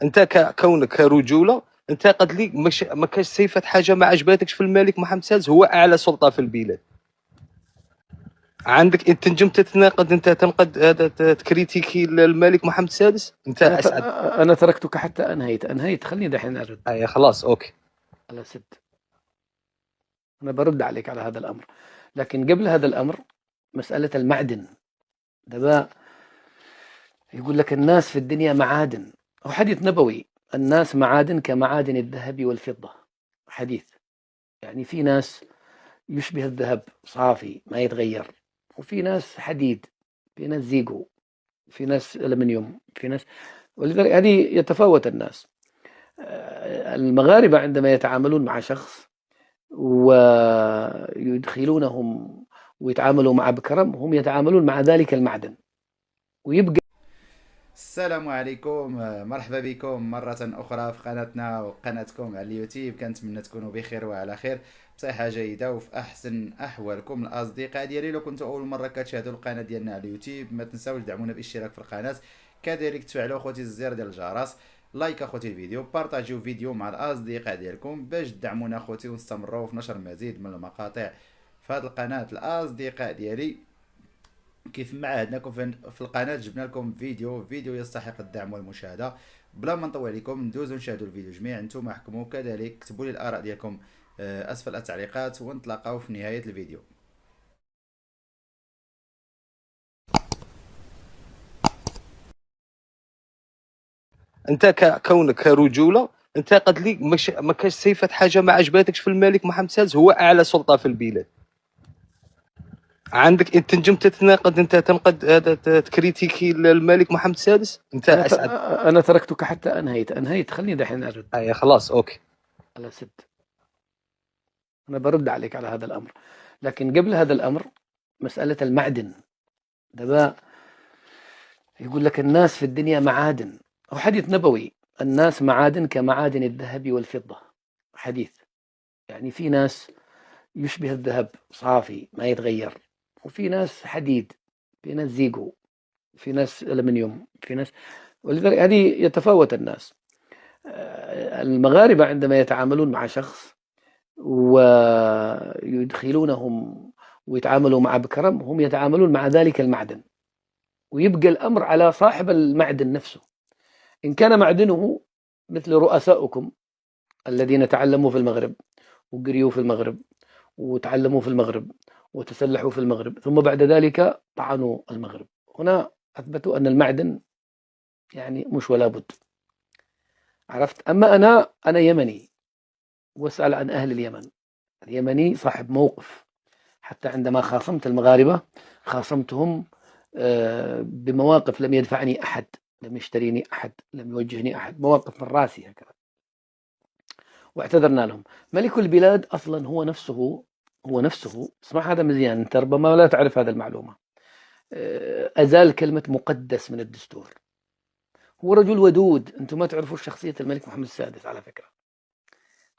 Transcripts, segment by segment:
انت كونك كرجوله، انت قد لي مش ما كاش صفه حاجه ما عجباتكش في الملك محمد السادس، هو اعلى سلطه في البلاد. عندك انت تنجم تتناقض، انت تنقد هذا تكريتيكي الملك محمد السادس، انت أنا اسعد. أنا تركتك حتى أنهيت، خليني دحين أرد اي خلاص اوكي. على ست. أنا برد عليك على هذا الأمر، لكن قبل هذا الأمر مسألة المعدن ده بقى. يقول لك الناس في الدنيا معادن، هو حديث نبوي، الناس معادن كمعادن الذهب والفضة. حديث يعني في ناس يشبه الذهب صافي ما يتغير، وفي ناس حديد، في ناس زيجو، في ناس ألمنيوم، في ناس، ولذلك هذه يتفاوت الناس. المغاربة عندما يتعاملون مع شخص ويدخلونهم ويتعاملوا مع بكرم، هم يتعاملون مع ذلك المعدن ويبقى. السلام عليكم، مرحبا بكم مرة أخرى في قناتنا وقناتكم على اليوتيوب. كنتمنى تكونوا بخير وعلى خير، بصحة جيدة وفي أحسن أحوالكم. الأصدقاء ديالي، لو كنتوا أول مرة كتشاهدوا القناة ديالنا على اليوتيوب، ما تنساوش دعمونا بالاشتراك في القناة، كذلك تفعلوا أخوتي الزر ديال الجرس، لايك أخوتي الفيديو، بارطاجيو فيديو مع الأصدقاء ديالكم باش تدعمونا أخوتي ونستمروا في نشر المزيد من المقاطع في هذه القناة. الأصدقاء ديالي، كيف ما عهدناكم في القناه، جبنا لكم فيديو يستحق الدعم والمشاهده. بلا ما نطول عليكم، ندوزو نشاهدوا الفيديو جميع. انتم احكموا، كذلك كتبوا لي الاراء ديالكم اسفل التعليقات، ونتلاقاو في نهايه الفيديو. انت كونك كرجوله، انت قد لي مش ما كاش صفه حاجه ما عجباتكش في الملك محمد السادس، هو اعلى سلطه في البلاد. عندك انت تنجم تتناقض، انت تنقد هذا تكريتيكي الملك محمد السادس، انت اسعد. أنا تركتك حتى أنهيت، خليني دحين أرد اي خلاص اوكي. على ست. أنا برد عليك على هذا الأمر، لكن قبل هذا الأمر مسألة المعدن ده بقى. يقول لك الناس في الدنيا معادن، هو حديث نبوي، الناس معادن كمعادن الذهب والفضة. حديث يعني في ناس يشبه الذهب صافي ما يتغير، وفي ناس حديد، في ناس زيجو، في ناس ألمنيوم، في ناس، ولذلك هذه يتفاوت الناس. المغاربة عندما يتعاملون مع شخص ويدخلونهم ويتعاملوا مع بكرم، هم يتعاملون مع ذلك المعدن ويبقى الأمر على صاحب المعدن نفسه. إن كان معدنه مثل رؤساؤكم الذين تعلموا في المغرب وقريوا في المغرب وتعلموا في المغرب وتسلحوا في المغرب، ثم بعد ذلك طعنوا المغرب، هنا أثبتوا أن المعدن يعني مش ولا بد. عرفت؟ أما أنا يمني، واسأل عن أهل اليمن. اليمني صاحب موقف، حتى عندما خاصمت المغاربة خاصمتهم بمواقف لم يدفعني أحد، لم يشتريني أحد، لم يوجهني أحد، مواقف من راسي هكذا، واعتذرنا لهم. ملك البلاد أصلا هو نفسه اسمع هذا مزيان، أنت ربما لا تعرف هذا المعلومة. أزال كلمة مقدس من الدستور. هو رجل ودود، أنتم ما تعرفوا شخصية الملك محمد السادس على فكرة،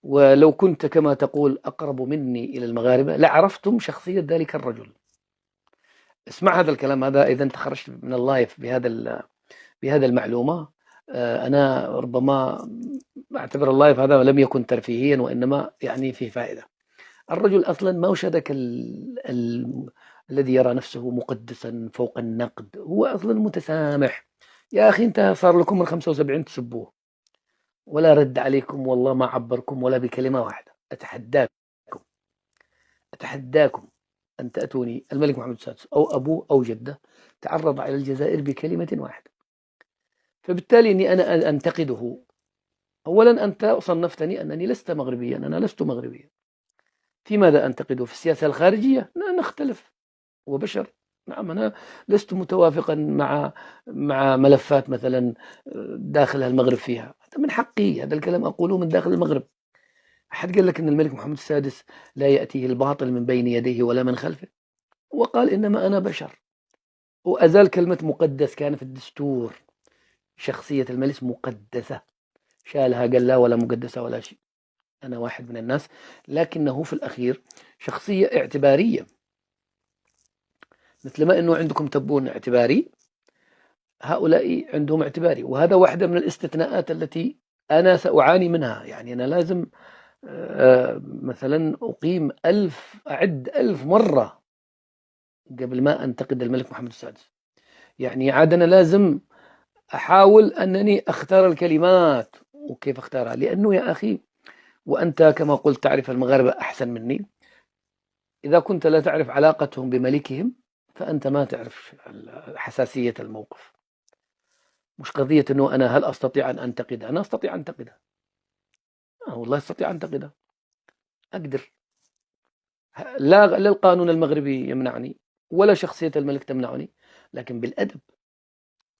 ولو كنت كما تقول أقرب مني إلى المغاربة لعرفتم شخصية ذلك الرجل. اسمع هذا الكلام، هذا إذا أنت خرجت من اللايف بهذا المعلومة. أنا ربما أعتبر اللايف هذا لم يكن ترفيهيا، وإنما يعني فيه فائدة. الرجل أصلا ما وش هذاك الذي يرى نفسه مقدسا فوق النقد، هو أصلا متسامح. يا أخي أنت صار لكم من 75 تسبوه ولا رد عليكم، والله ما عبركم ولا بكلمة واحدة. أتحداكم أن تأتوني الملك محمد السادس أو أبوه أو جده تعرض على الجزائر بكلمة واحدة. فبالتالي أني أنا أنتقده. أولا أنت صنفتني أنني لست مغربيا، أنا لست مغربيا. في ماذا أنتقده؟ في السياسة الخارجية نختلف وبشر. نعم، أنا لست متوافقا مع ملفات مثلا داخل المغرب فيها، هذا من حقي، هذا الكلام أقوله من داخل المغرب. أحد قال لك أن الملك محمد السادس لا يأتيه الباطل من بين يديه ولا من خلفه؟ وقال إنما أنا بشر، وأزال كلمة مقدس كان في الدستور. شخصية الملك مقدسة، شالها قال لا ولا مقدسة ولا شيء. أنا واحد من الناس، لكنه في الأخير شخصية اعتبارية، مثل ما أنه عندكم تبون اعتباري، هؤلاء عندهم اعتباري، وهذا واحدة من الاستثناءات التي أنا سأعاني منها. يعني أنا لازم مثلا أعد 1000 مرة قبل ما أنتقد الملك محمد السادس. يعني عاد أنا لازم أحاول أنني أختار الكلمات وكيف أختارها، لأنه يا أخي وأنت كما قلت تعرف المغاربة أحسن مني، إذا كنت لا تعرف علاقتهم بملكهم فأنت ما تعرف حساسية الموقف. مش قضية أنه أنا هل أستطيع أن أنتقد، أنا أستطيع أن أنتقدها، والله أستطيع أن أنتقدها، أقدر. لا القانون المغربي يمنعني ولا شخصية الملك تمنعني، لكن بالأدب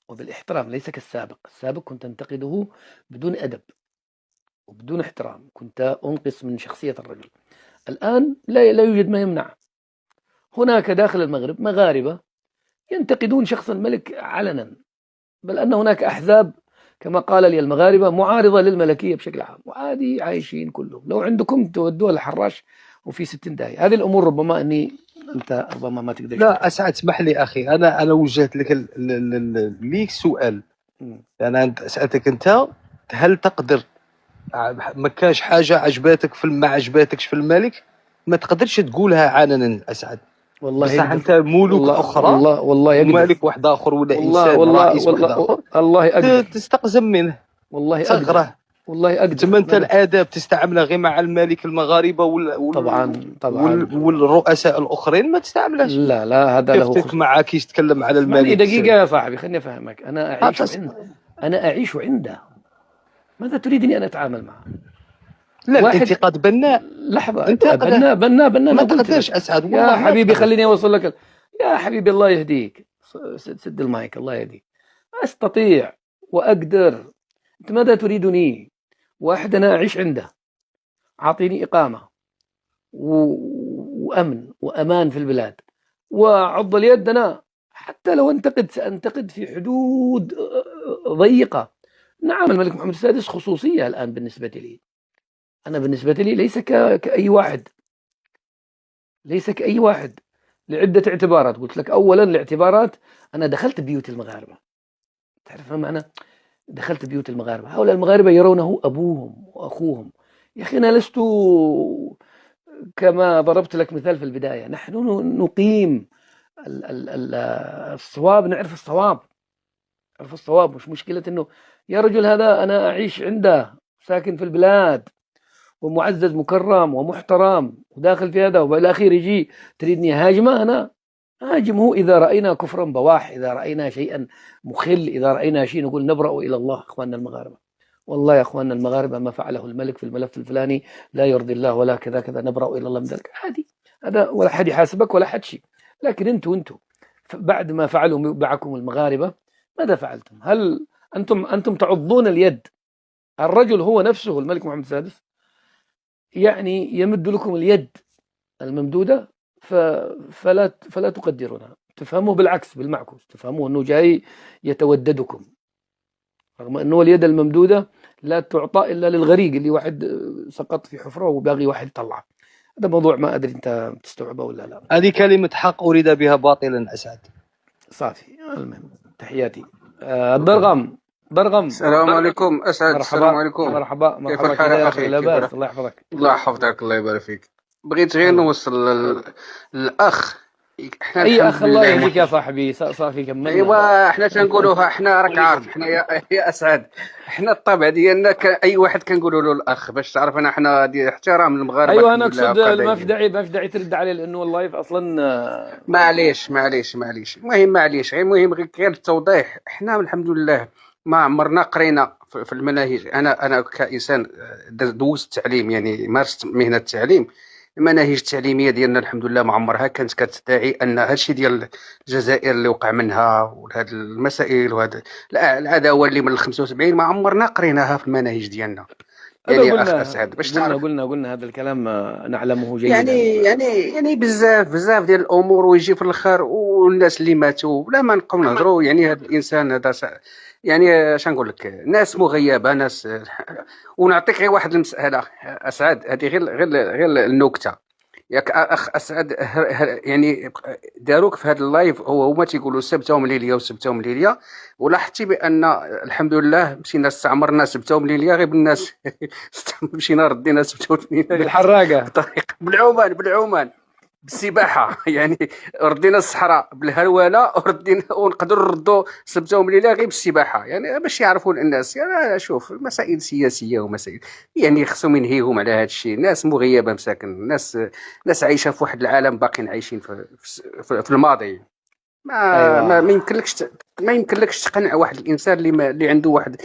وبالاحترام، ليس كالسابق. السابق كنت أنتقده بدون أدب وبدون احترام، كنت أنقص من شخصية الرجل. الآن لا يوجد ما يمنع. هناك داخل المغرب مغاربة ينتقدون شخص الملك علنا، بل أن هناك أحزاب كما قال لي المغاربة معارضة للملكية بشكل عام، وعادي عايشين كلهم. لو عندكم تودوها الحراش وفي 60 داهية. هذه الأمور ربما أنت ربما ما تقدر. لا أسعد، اسمح لي أخي، أنا وجهت لك ليك سؤال. أنا سألتك أنت هل تقدر، ما كاش حاجة عجباتك ما عجباتكش في الملك ما تقدرش تقولها علنا أسعد؟ والله بصح أنت ملوك أخرى والله مالك واحد آخر ولا إنسان رئيس واحد آخر والله أقدر تستقزم منه، والله تصغره. والله أقدر. تما أنت الآداب تستعملها غير مع الملك المغاربة طبعا والرؤساء الآخرين ما تستعملهاش. لا هذا له كيف معاه كيش تتكلم على الملك. دقيقة يا صاحبي خليني أفهمك. أنا أعيش عنده، ماذا تريدني أن أتعامل معه؟ لا الانتقاد بناء. لحظة، بناء ما تقدرش أسعد. يا حبيبي خليني أوصل لك. يا حبيبي الله يهديك، سد المايك، الله يهديك. أستطيع وأقدر. أنت ماذا تريدني؟ واحد أنا أعيش عنده، أعطيني إقامة وأمن وأمان في البلاد، وعض اليد. أنا حتى لو أنتقد سأنتقد في حدود ضيقة. نعم الملك محمد السادس خصوصية الآن بالنسبة لي. أنا بالنسبة لي ليس كأي واحد، ليس كأي واحد لعدة اعتبارات. قلت لك أولا الاعتبارات، أنا دخلت بيوت المغاربة، تعرف ما معنى دخلت بيوت المغاربة؟ هؤلاء المغاربة يرونه أبوهم وأخوهم. يا أخي أنا لست كما ضربت لك مثال في البداية. نحن نقيم الصواب، نعرف الصواب. مش مشكلة إنه يا رجل هذا أنا أعيش عنده، ساكن في البلاد ومعزز مكرم ومحترم وداخل في هذا، وبالأخير يجي تريدني هاجمه. أنا هاجمه إذا رأينا كفرا بواح، إذا رأينا شيئا مخل، إذا رأينا شيء نقول نبرأ إلى الله. إخواننا المغاربة، والله يا إخواننا المغاربة ما فعله الملك في الملف الفلاني لا يرضي الله ولا كذا كذا، نبرأ إلى الله من ذلك. عادي، هذا ولا حد يحاسبك ولا حد شيء. لكن أنتوا بعد ما فعلوا معكم المغاربة ماذا فعلتم؟ هل أنتم تعضون اليد؟ الرجل هو نفسه الملك محمد السادس يعني يمد لكم اليد الممدودة فلا تقدرونها، تفهموه بالعكس، بالمعكوس، تفهموه أنه جاي يتوددكم، رغم أنه اليد الممدودة لا تعطى إلا للغريق اللي واحد سقط في حفرة وباقي واحد يطلع. هذا موضوع ما أدري أنت تستوعبه ولا لا. هذه كلمة حق أريد بها باطلا أسعد. صافي. المهم تحياتي. الضرغم السلام عليكم أسعد. السلام عليكم. مرحبا. كيف الحال يا أخي؟ لاباس، الله يحفظك. الله يحفظك، الله يبارك فيك. بغيت غير نوصل للأخ. أي أخ؟ الله يهديك يا صاحبي، صافي كملنا. ايوا حنا تنقولوها، حنا راك عارف حنا يا أسعد، حنا الطبع ديالنا أي واحد كنقولوا له الأخ باش تعرف. حنا احترام المغاربة. أيوة أنا أقصد ما في داعي ترد عليه، لأنه والله أصلا معليش. المهم معليش، المهم غير التوضيح. حنا الحمد لله ما عمرنا قرينا في المناهج. انا كانسان دوزت التعليم، يعني مارست مهنه التعليم. المناهج التعليميه ديالنا الحمد لله ما عمرها كانت كتدعي ان هادشي ديال الجزائر اللي وقع منها وهاد المسائل وهذا العداوه اللي من 75 ما عمرنا قريناها في المناهج ديالنا. يعني اخ اسعد باش تعرف قلنا هذا الكلام نعلمه جيدا. يعني بزاف ديال الامور، ويجي في الاخر والناس اللي ماتوا بلا ما نبقاو نهضروا. يعني هذا الانسان هذا يعني اش نقول لك، ناس مغيبه، ناس. ونعطيك غير واحد المساله اسعد، هذه غير النكته. ياك اخ اسعد يعني داروك في هذا اللايف، هما تيقولوا سبتهم ليليا وسبتهم ليليا، ولاحظتي بان الحمد لله مشينا استعمرنا سبتهم ليليا غير بالناس مشينا ردينا سبتهم ليليا بالحراقه بطريقه بالعومان بالسباحه يعني ردينا الصحراء بالهروله ونقدروا نردوا سبتهم ليلى غير بالسباحه، يعني باش يعرفوا الناس. يعني شوف مسائل سياسيه ومسائل يعني خصهم ينهيهم على هذا الشيء. ناس مغيبه مساكن، ناس عايشه في واحد العالم باقيين عايشين في الماضي. ما يمكنلكش تقنع واحد الانسان اللي عنده واحد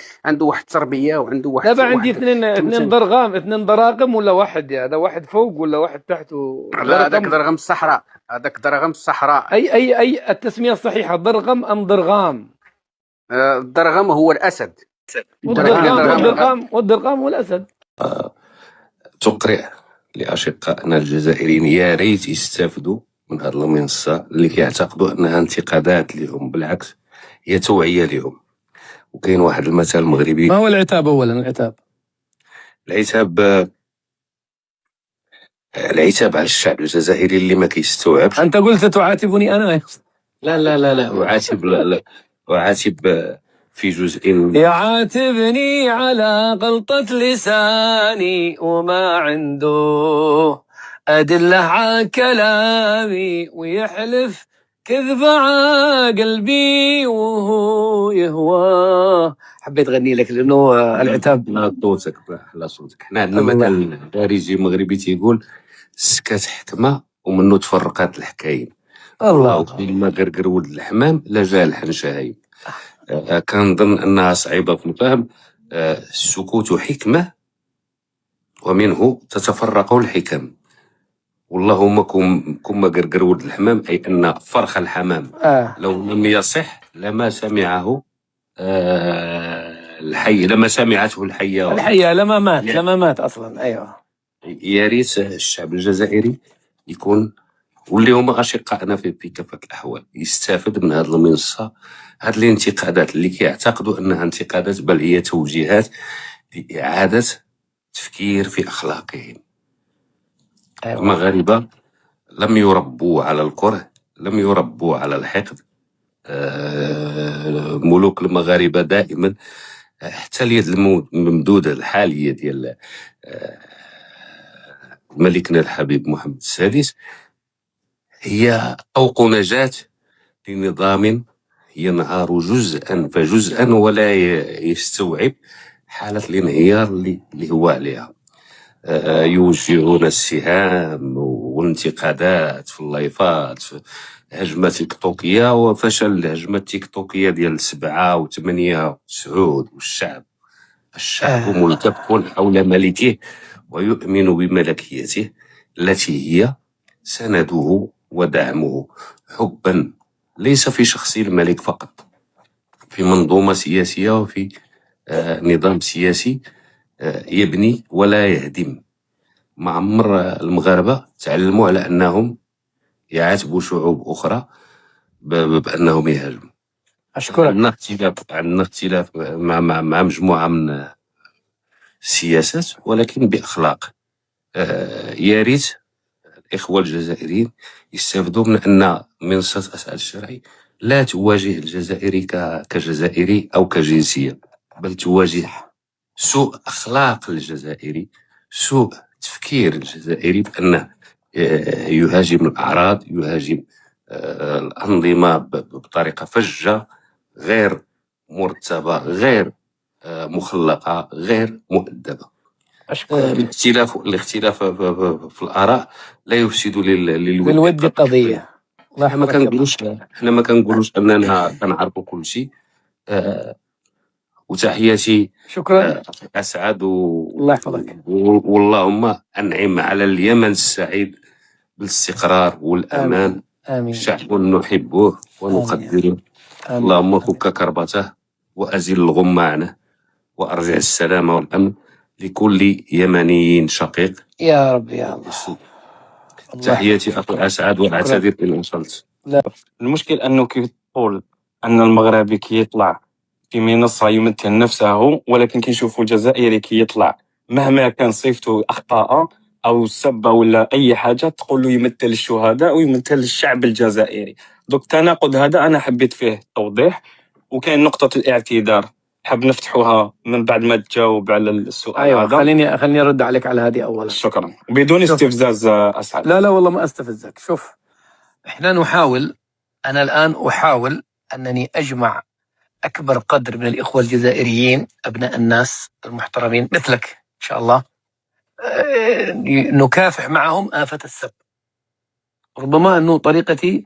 التربيه وعنده واحد. دابا عندي اثنين ضراغم ولا واحد؟ هذا واحد فوق ولا واحد تحت؟ لا هذاك ضرغم الصحراء. اي التسميه الصحيحه ضرغم ام ضرغام؟ الضرغم هو الاسد، والضرغام هو الاسد. تقرئ لاشقائنا الجزائريين يا ريت يستافدوا من هذه المنصه اللي كيعتقدوا انها انتقادات لهم، بالعكس هي توعيه لهم. وكاين واحد المثل مغربي. ما هو العتاب؟ اولا العتاب على الشعب الجزائري اللي ما كيستوعبش. انت قلت تعاتبني انا؟ لا أعاتب في جزء. يعاتبني على غلطة لساني وما عنده أدلة على كلامي، ويحلف كذب على قلبي وهو يهوى. حبيت أغني لك لأنه العتاب. لا صوتك لا صوتك. حنا عندنا مثل خارجي مغربي تيقول السكات حكمة ومنه تفرقات الحكايم. الله ما غرقر ولد الحمام لا جا الحنشايم. كنظن انها صعيبه في الفهم. السكوت حكمه ومنه تتفرق الحكم. واللهم كما غرقر ولد الحمام، اي ان فرخ الحمام لو لم يصح لما سمعه الحي، لما سمعته الحيه لما مات اصلا. ايوه يا ريت الشعب الجزائري يكون واللي هما اشقائنا في كافه الاحوال يستافد من هذه المنصه. هذه الانتقادات اللي كيعتقدوا انها انتقادات بل هي توجيهات لاعاده تفكير في اخلاقهم. أيوة. المغاربه لم يربوا على الكره، لم يربوا على الحقد. ملوك المغاربه دائما حتى اليد الممدوده الحاليه ديال ملكنا الحبيب محمد السادس هي طوق نجاة لنظام ينهار جزءا فجزءا ولا يستوعب حالة الانهيار اللي هو عليها. يوجهون السهام والانتقادات في اللايفات، في هجمة تيكتوكية وفشل الهجمة التيكتوكية ديال 7 و8 و9. والشعب ملتف حول ملكه ويؤمن بملكيته التي هي سنده ودعمه حبا ليس في شخص الملك فقط، في منظومة سياسية وفي نظام سياسي يبني ولا يهدم. معمر المغاربة تعلموا على أنهم يعاتبوا شعوب أخرى بأنهم يهاجموا. أشكرك. عندنا اختلاف مع مجموعة من السياسات ولكن بأخلاق. يا ريت الإخوة الجزائريين يستفدوا من أن منصة أسعد الشرعي لا تواجه الجزائري كجزائري أو كجنسية، بل تواجه سوء أخلاق الجزائري، سوء تفكير الجزائري بأنه يهاجم الأعراض، يهاجم الأنظمة بطريقة فجة غير مرتبة، غير مخلقة، غير مؤدبة. الاختلاف في الآراء لا يفسد للود قضية. احنا ما كنقولوش اننا كنعرفوا كل شيء. وتحياتي. شكرا. اسعد الله يحفظك. واللهم انعم على اليمن السعيد بالاستقرار والامان. آمين. شعب نحبه ونقدره. اللهم فك كربته وازل الغم عنه وارجع السلام والامن لكل يمني شقيق يا رب يا الله. تحياتي أخو أسعد واعتذر إن وصلت. لا المشكل أنه كي تقول أن المغربي كي يطلع في منصة يمثل نفسه، ولكن كي نشوفوا الجزائري كي يطلع مهما كان صفته أخطاء او السب ولا اي حاجه تقول له يمثل الشهداء ويمثل الشعب الجزائري. دوك التناقض هذا انا حبيت فيه توضيح، وكاين نقطه الاعتذار حاب نفتحوها من بعد ما تجاوب على السؤال ايوه، هذا. خليني ارد عليك على هذه اولا. شكرا، بدون شوف. استفزاز اسعد. لا والله ما استفزك. شوف، احنا انا الان احاول انني اجمع اكبر قدر من الاخوه الجزائريين ابناء الناس المحترمين مثلك ان شاء الله، نكافح معهم آفة السب. ربما انه طريقتي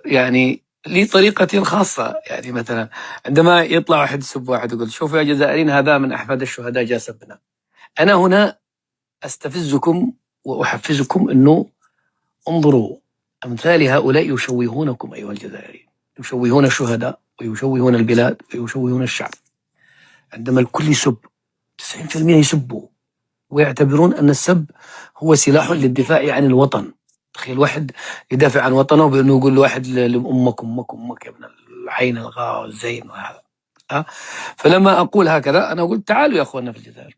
يعني لي طريقتي الخاصة. يعني مثلا عندما يطلع واحد يسب واحد يقول شوفوا يا جزائريين هذا من أحفاد الشهداء جاء سبنا، أنا هنا أستفزكم وأحفزكم أنه انظروا أمثال هؤلاء يشوهونكم أيها الجزائريين، يشوهون الشهداء ويشوهون البلاد ويشوهون الشعب. عندما الكل يسب 90% يسبوا ويعتبرون أن السب هو سلاح للدفاع عن الوطن. تخيل واحد يدافع عن وطنه بأنه يقول لواحد أمك يا ابن العين الغاء والزين وهذا. فلما أقول هكذا أنا أقول تعالوا يا أخواننا في الجزائر،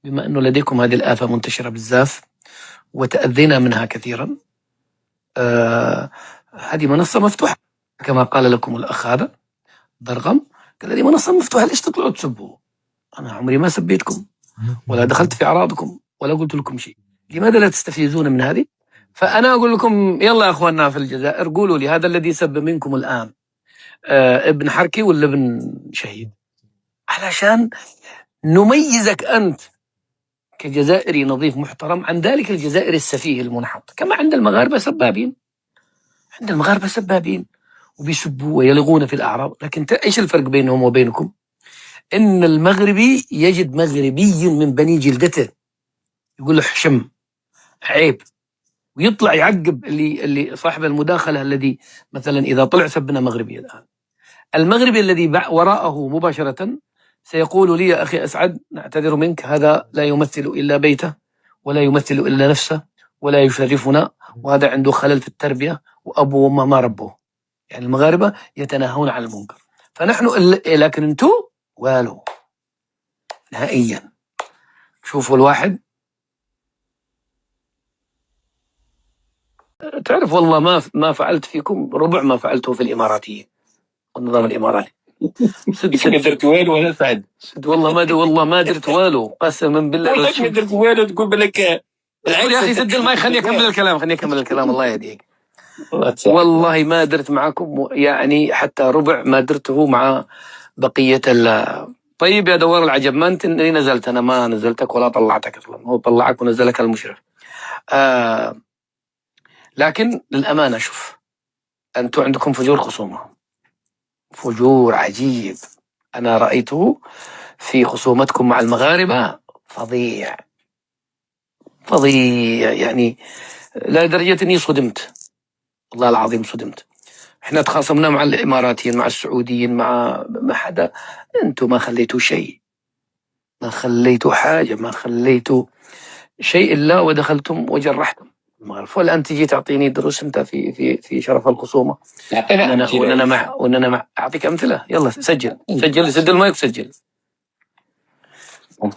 بما أنه لديكم هذه الآفة منتشرة بزاف وتأذينا منها كثيرا، هذه منصة مفتوحة كما قال لكم الأخ هذا ضرغم، قال هذه منصة مفتوحة، ليش تطلعوا تسبوا؟ أنا عمري ما سبيتكم ولا دخلت في أعراضكم ولا قلت لكم شيء، لماذا لا تستفيدون من هذه؟ فأنا أقول لكم يلا يا أخواننا في الجزائر قولوا لي هذا الذي سب منكم الآن ابن حركي ولا ابن شهيد، علشان نميزك أنت كجزائري نظيف محترم عن ذلك الجزائري السفيه المنحط. كما عند المغاربة سبابين، عند المغاربة سبابين وبيسبوا ويلغون في الأعراض، لكن إيش الفرق بينهم وبينكم؟ إن المغربي يجد مغربي من بني جلدته يقول له حشم عيب، ويطلع يعقب اللي صاحب المداخلة الذي مثلا إذا طلع سبنا مغربي الآن، المغربي الذي وراءه مباشرة سيقول لي يا أخي أسعد نعتذر منك، هذا لا يمثل إلا بيته ولا يمثل إلا نفسه ولا يشرفنا، وهذا عنده خلل في التربية وأبوه وأمه ما ربوه. يعني المغاربة يتناهون عن المنكر، فنحن لكن انتو والو نهائيا. شوفوا الواحد تعرف والله ما فعلت فيكم ربع ما فعلته في الإماراتيين النظام الإماراتي. درت والو ولا سعد؟ والله ما درت والو قسما بالله. والله ما درت والو تقول بالك يا أخي سد المايك خليني أكمل الكلام الله يهديك. والله ما درت معكم يعني حتى ربع ما درته مع بقية طيب يا دوار العجب، ما أنت اللي نزلت، أنا ما نزلتك ولا طلعتك أصلا، هو طلعك ونزلك المشرف. لكن للأمانة شوف، أنتم عندكم فجور خصومة، فجور عجيب أنا رأيته في خصومتكم مع المغاربة فظيع يعني لا درجة أني صدمت، والله العظيم صدمت. احنا تخاصمنا مع الإماراتيين مع السعوديين ما حدا، أنتم ما خليتوا شيء، ما خليتوا حاجة، ما خليتوا شيء إلا ودخلتم وجرحتم المغرب. فالآن تجي تعطيني دروس أنت في شرف الخصومة وأننا أعطيك أمثلة. يلا سجل سد المايك وسجل.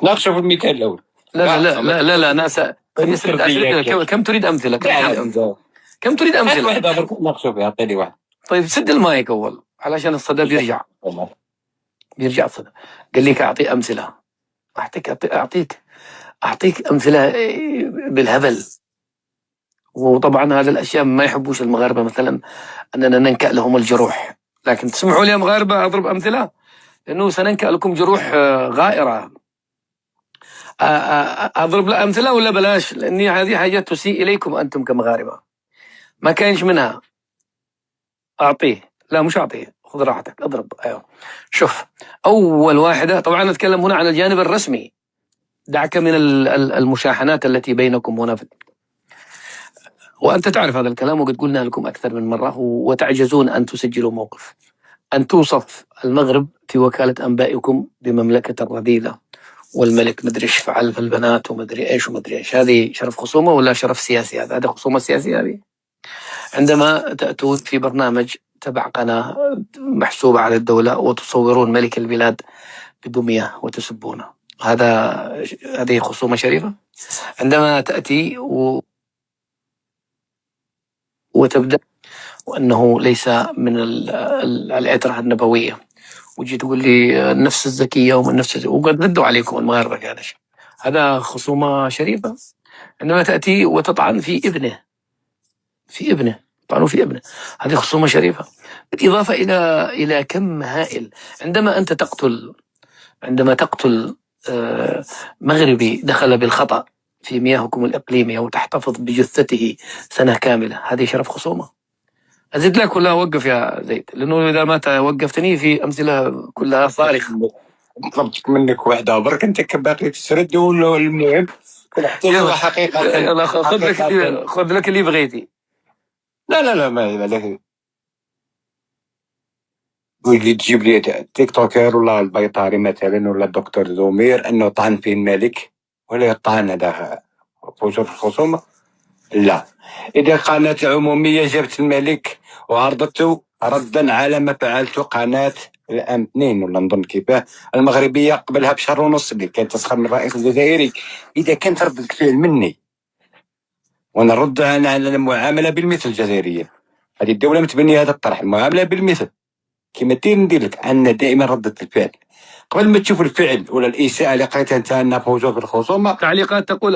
ناقشه في المثال الأول. لا ناس كم تريد أمثلة؟ كم تريد أمثلة؟ واحدة ناقشه فيها، أعطيني واحد. طيب سد المايك أول علشان الصدى بيرجع الصدى. قال لك أعطي أمثلة، أعطيك أمثلة بالهبل. وطبعا هذه الأشياء ما يحبوش المغاربة، مثلا أننا ننكأ لهم الجروح، لكن تسمحوا لي يا مغاربة أضرب أمثلة، لأنه سننكأ لكم جروح غائرة. أضرب له أمثلة ولا بلاش؟ لأني هذه حاجة تسيء إليكم أنتم كمغاربة، ما كانش منها. أعطيه، لا مش أعطيه، خذ راحتك أضرب. أيوه شوف، أول واحدة طبعا نتكلم هنا عن الجانب الرسمي، دعك من المشاحنات التي بينكم هنا وأنت تعرف هذا الكلام وقد قلنا لكم أكثر من مرة، وتعجزون أن تسجلوا موقف، أن توصف المغرب في وكالة أنبائكم بمملكة الرذيلة والملك مدري ايش فعل في البنات ومدري ايش. هذه شرف خصومة ولا شرف سياسي؟ هذا خصومة سياسية. هذه عندما تأتون في برنامج تبع قناة محسوبة على الدولة وتصورون ملك البلاد بدمية وتسبونه، هذه خصومة شريفة. عندما تأتي وتبدأ وأنه ليس من العترة النبوية، وجي تقول لي النفس الزكية ومن النفس وقد ردوا عليكم المغاربة هذا خصومة شريفة. عندما تأتي وتطعن في ابنه طعنوا في ابنه، هذه خصومة شريفة. بالإضافة إلى كم هائل. عندما تقتل مغربي دخل بالخطأ في مياهكم الإقليمية وتحتفظ بجثته سنة كاملة، هذه شرف خصومة. أزيد لك ولا أوقف يا زيد؟ لأنه إذا ما توقفتني في أمثلة كلها صارخة. طلبت منك واحدة برك أنت كباقي تسرد والمهم يلا حقيقة. يلا خذ لك اللي بغيتي. لا ما عليك واللي تجيب لي تيك توكر ولا البيطاري مثلا ولا الدكتور زومير انه طعن فيه الملك ولا يطعن هذا فوجود الخصومة. لا، اذا قناة عمومية جابت الملك وعرضته ردا على ما فعلته قناة الام 2 ولا نظن كيفاه المغربية قبلها بشهر ونص اللي كانت تسخر من الرئيس الجزائري، اذا كانت ردة فعل مني وانا نرد على المعاملة بالمثل الجزائرية، هذه الدولة متبنية هذا الطرح المعاملة بالمثل كما ندير لك عندنا دائما ردة الفعل قبل ما تشوف الفعل ولا الإساءة اللي قريتها انت عندنا فوجو في الخصومة. التعليقات تقول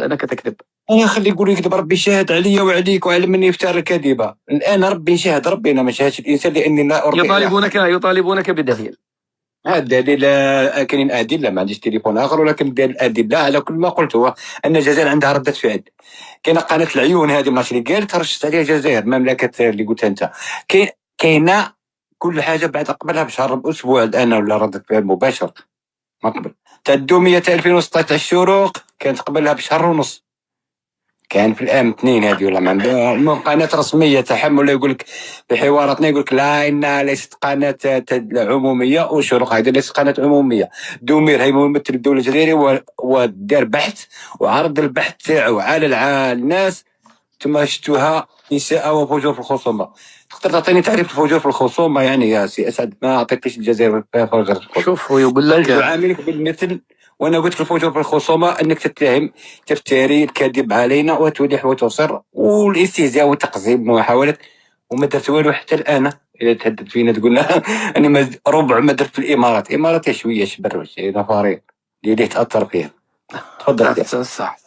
انك تكذب. انا خلي يقول يكذب، ربي شاهد علي وعليك وعلى من يفتر الكذبة. الان ربي شاهد، ربنا ما شاهدش الانسان لاني لا ارضي. يطالبونك بدليل. هذا الدليل كاينين ادله، ما عنديش تليفون اخر، ولكن الادله على كل ما قلت هو ان الجزائر عندها رده فعل. كاينه قناه العيون هذه ماشي اللي قالت رشت عليها الجزائر مملكه اللي قلتها انت. كاينه كل حاجه بعد قبلها بشهر باسبوع الان ولا رده فعل مباشر ما قبل. تدوميه 2016 الشروق كانت قبلها بشهر ونص، كان في الام 2 هذه ولا ما عندها قناه رسميه تحمل. يقول لك في حواراتنا يقول لك لا انها ليست قناه عموميه، وشروق هذه ليست قناه عموميه. دومير هي ممثل الدوله الجزائريه ودار بحث وعرض البحث تاعو على الناس ثم شفتوها اساءه وفجور في الخصومه. تقدر تعطيني تعريف الفجور في الخصومه يعني يا سي اسعد؟ ما عطيتيش الجزائر فجر. شوف هو يقول لك يعاملك بالمثل، وانا قلت في الفجور في الخصومه انك تتهم تفتري الكذب علينا وتلح وتصر والاستهزاء والتقزيم ومحاوله وما درت والو حتى الان. اذا تهدد فينا تقول لنا انا ربع ما درت في الامارات شويه شبروش نفارين اللي تاثر فيها. تفضل. صح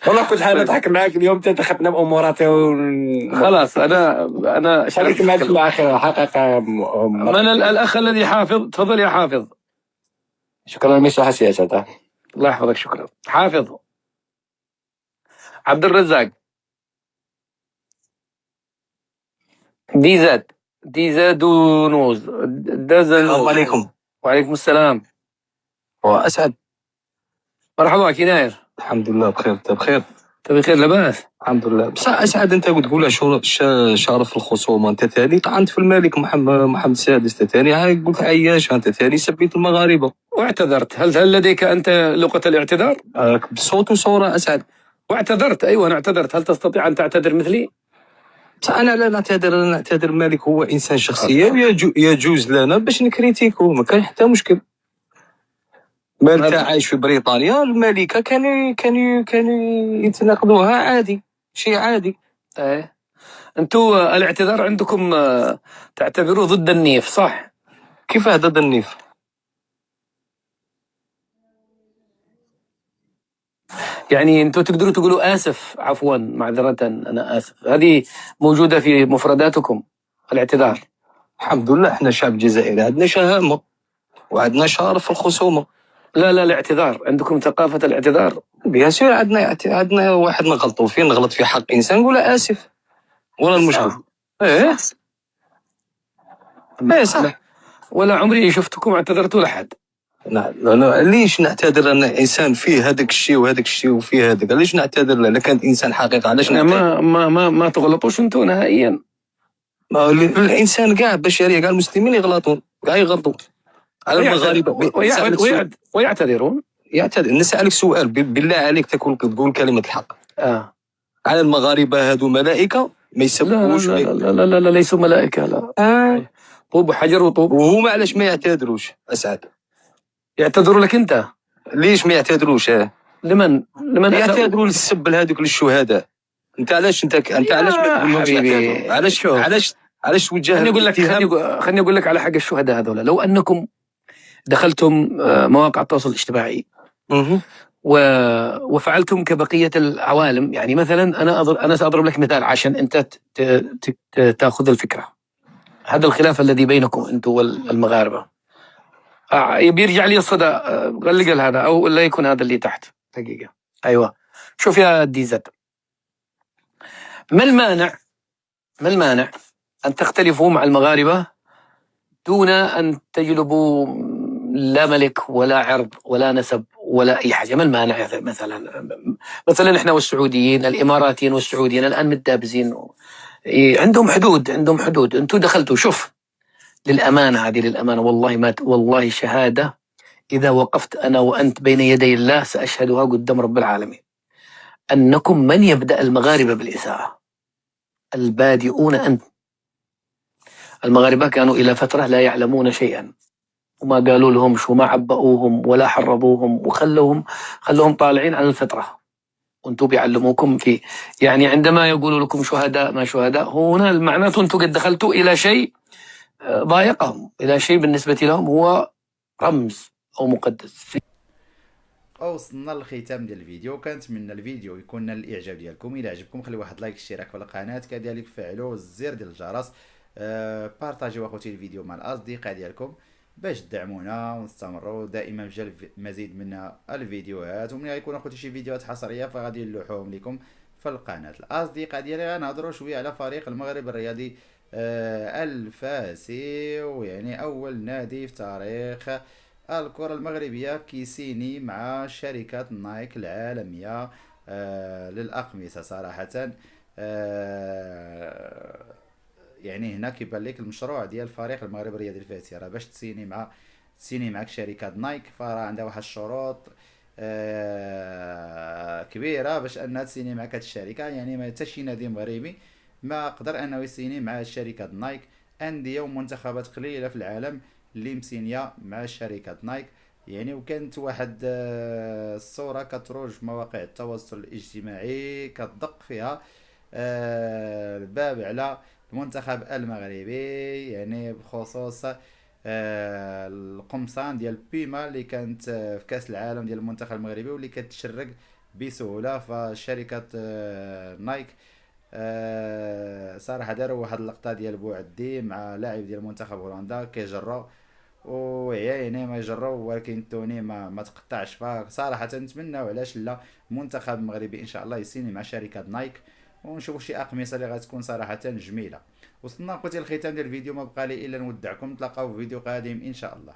والله كنت حابب اضحك معاك اليوم دخلنا بامورات خلاص. انا شارك معك في الاخر حقيقه. من الاخ الذي حافظ؟ تفضل يا حافظ. شكرا لمساحة سياسة. الله يحفظك. شكرا حافظ. عبد الرزاق ديزادونوز السلام عليكم. وعليكم السلام. وأسعد مرحبا كي داير؟ الحمد لله بخير. انت بخير؟ انت بخير لاباس؟ الحمد لله. بصح اسعد انت تقول شارف الخصومه، انت ثاني طعنت في الملك محمد السادس، انت ثاني هاي قلت عياش، انت ثاني سبيت المغاربه واعتذرت. هل لديك انت لغه الاعتذار؟ بصوت وصوره اسعد. واعتذرت. ايوه انا اعتذرت. هل تستطيع ان تعتذر مثلي؟ بصح انا لا نعتذر. انا نعتذر. الملك هو انسان شخصيه يجوز لنا باش نكريتيكو، ما كان حتى مشكل. مالك عايش في بريطانيا، الملكه كانوا يتناقضوها عادي، شيء عادي. ايه انتوا الاعتذار عندكم تعتبروه ضد النيف صح؟ كيف ضد النيف؟ يعني انتوا تقدروا تقولوا اسف، عفوا معذره انا اسف، هذه موجوده في مفرداتكم الاعتذار؟ الحمد لله احنا شعب جزائري عندنا شهامه وعندنا شرف في الخصومه. لا الاعتذار عندكم ثقافة الاعتذار؟ بيان سور عندنا واحد نغلطوا فيه، نغلط في حق انسان نقول اسف ولا المشكل. ايه صح. ولا عمري شفتكم اعتذرتوا لحد. لا ليش نعتذر؟ انا انسان فيه هذاك الشيء وهذاك الشيء وفيه هذاك، ليش نعتذر له؟ كان انسان حقيقه علاش نعتذر؟ ما تغلطوش انتوا نهائيا. ما الانسان كاع بشريه، كاع المسلمين يغلطون، كاع يغلطوا على المغاربه ويعتذرون. نسألك سؤال بالله عليك تقول كلمة الحق. على المغاربة هذو ملائكة ما يسبوش؟ لا ليسوا ملائكة. لا طوب وحجر وطوب. وهما علاش ما يعتذروش اسعد؟ يعتذروا لك انت؟ ليش ما يعتذروش؟ لمن يعتذروا للسب هذوك للشهداء. انت علاش ما تقولهمش حبيبي يعتذروا؟ علاش توجه خليني اقول لك خليني اقول لك على حق الشهداء هذولا. لو انكم دخلتم مواقع التواصل الاجتماعي وفعلتم كبقية العوالم، يعني مثلا أنا سأضرب لك مثال عشان أنت تأخذ الفكرة. هذا الخلاف الذي بينكم أنتم والمغاربة بيرجع لي الصدى، غلق هذا أو لا يكون هذا اللي تحت دقيقة. أيوة، شوف يا دي زد، ما المانع أن تختلفوا مع المغاربة دون أن تجلبوا لا ملك ولا عرض ولا نسب ولا أي حاجة؟ ما المانع؟ مثلا إحنا والسعوديين، الإماراتيين والسعوديين الآن متدابزين، عندهم حدود أنتوا دخلتوا. شوف، للأمانة هذه للأمانة والله والله شهادة، إذا وقفت أنا وأنت بين يدي الله سأشهدها قدام رب العالمين أنكم من يبدأ المغاربة بالإساءة البادئون أنت. المغاربة كانوا إلى فترة لا يعلمون شيئا، وما قالوا لهمش وما عبؤوهم ولا حرضوهم خلوهم طالعين عن الفطرة، وانتم بيعلموكم في، يعني عندما يقولوا لكم شهداء ما شهداء، هنا معناته انتم قد دخلتوا إلى شيء ضايقهم، إلى شيء بالنسبة لهم هو رمز أو مقدس. وصلنا للختام ديال الفيديو. كنتمنى الفيديو يكون نال الاعجاب ديالكم. الى عجبكم خلي واحد لايك، اشتراك في القناه، كذلك فعلوا الزر ديال الجرس، بارطاجيو اخوتي الفيديو مع الاصدقاء ديالكم باش تدعمونا ونستمروا دائما بجلب مزيد من الفيديوهات. ومن يكون اخوتي شي فيديوهات حصريه فغادي نلوحوهم لكم في القناه. الاصدقاء ديالي غنهضروا شويه على فريق المغرب الرياضي الفاسي، ويعني اول نادي في تاريخ الكرة المغربية كيسيني مع شركة نايك العالمية للأقمصة. صراحة يعني هنا كيبان لك المشروع ديال فريق المغرب الرياضي الفاسي، راه باش تسيني معك شركة نايك فراه عندها واحد الشروط كبيرة باش انها تسيني معك هاد الشركة. يعني ما حتى شي نادي مغربي ما قدر انه يسيني مع شركة نايك. أندية ومنتخبات قليلة في العالم اللي مسينية مع شركة نايك. يعني وكانت واحد الصورة كتروج في مواقع التواصل الاجتماعي كتدق فيها الباب على المنتخب المغربي، يعني بخصوص القمصان ديال بيما اللي كانت في كاس العالم ديال المنتخب المغربي واللي كتشرق بسهولة. فشركة نايك صراحة داروا واحد اللقطة ديال بوعدي مع لاعب ديال منتخب هولندا كيجرو، ويعني ما يجرو ولكن توني ما تقطعش. فصراحة نتمناو علاش لا المنتخب المغربي ان شاء الله يسيني مع شركة نايك ونشوفوا شي اقمصة اللي غتكون صراحة جميلة. وصلنا اخوتي الختام ديال الفيديو، ما بقى لي الا نودعكم، نتلاقاو في فيديو قادم ان شاء الله.